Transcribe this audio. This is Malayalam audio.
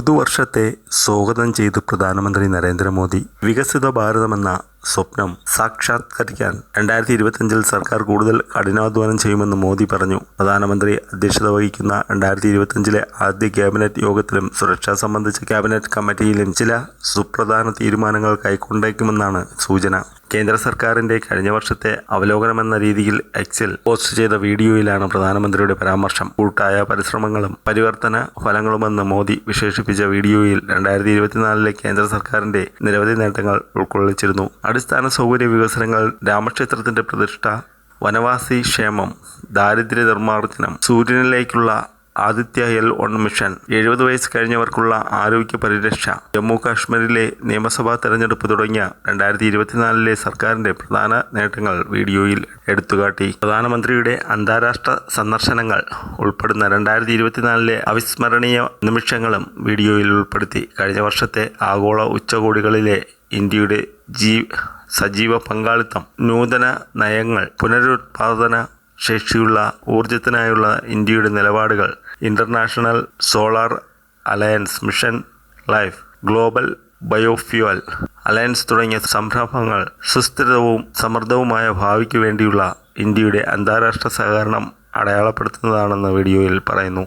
പുതുവർഷത്തെ സ്വാഗതം ചെയ്ത് പ്രധാനമന്ത്രി നരേന്ദ്രമോദി വികസിത ഭാരതമെന്ന സ്വപ്നം സാക്ഷാത്കരിക്കാൻ 2025 സർക്കാർ കൂടുതൽ കഠിനാധ്വാനം ചെയ്യുമെന്ന് മോദി പറഞ്ഞു. പ്രധാനമന്ത്രി അധ്യക്ഷത വഹിക്കുന്ന 2025 ആദ്യ ക്യാബിനറ്റ് യോഗത്തിലും സുരക്ഷ സംബന്ധിച്ച ക്യാബിനറ്റ് കമ്മിറ്റിയിലും ചില സുപ്രധാന തീരുമാനങ്ങൾ കൈക്കൊണ്ടേക്കുമെന്നാണ് സൂചന. കേന്ദ്ര സർക്കാരിന്റെ കഴിഞ്ഞ വർഷത്തെ അവലോകനമെന്ന രീതിയിൽ എക്സിൽ പോസ്റ്റ് ചെയ്ത വീഡിയോയിലാണ് പ്രധാനമന്ത്രിയുടെ പരാമർശം. കൂട്ടായ പരിശ്രമങ്ങളും പരിവർത്തന ഫലങ്ങളുമെന്ന് മോദി വിശേഷിപ്പിച്ച വീഡിയോയിൽ 2024 കേന്ദ്ര സർക്കാരിന്റെ നിരവധി നേട്ടങ്ങൾ ഉൾക്കൊള്ളിച്ചിരുന്നു. അടിസ്ഥാന സൗകര്യ വികസനങ്ങൾ, രാമക്ഷേത്രത്തിന്റെ പ്രതിഷ്ഠ, വനവാസി ക്ഷേമം, ദാരിദ്ര്യ നിർമ്മാർജ്ജനം, സൂര്യനിലേക്കുള്ള ആദിത്യ L1 മിഷൻ, 70 വയസ്സ് കഴിഞ്ഞവർക്കുള്ള ആരോഗ്യ പരിരക്ഷ, ജമ്മു കാശ്മീരിലെ നിയമസഭാ തെരഞ്ഞെടുപ്പ് തുടങ്ങിയ 2024 സർക്കാരിന്റെ പ്രധാന നേട്ടങ്ങൾ വീഡിയോയിൽ എടുത്തുകാട്ടി. പ്രധാനമന്ത്രിയുടെ അന്താരാഷ്ട്ര സന്ദർശനങ്ങൾ ഉൾപ്പെടുന്ന 2024 അവിസ്മരണീയ നിമിഷങ്ങളും വീഡിയോയിൽ ഉൾപ്പെടുത്തി. കഴിഞ്ഞ വർഷത്തെ ആഗോള ഉച്ചകോടികളിലെ ഇന്ത്യയുടെ സജീവ പങ്കാളിത്തം, നൂതന നയങ്ങൾ, പുനരുത്പാദന ശേഷിയുള്ള ഊർജത്തിനായുള്ള ഇന്ത്യയുടെ നിലപാടുകൾ, international solar alliance, mission life, global biofuel alliance തുടങ്ങിയ സംരംഭങ്ങൾ സുസ്ഥിരവും സമൃദ്ധവുമായ ഭാവിക്ക് വേണ്ടിയുള്ള ഇന്ത്യയുടെ അന്താരാഷ്ട്ര സഹകരണം അടയാളപ്പെടുത്തുന്നതാണെന്ന് വീഡിയോയിൽ പറയുന്നു.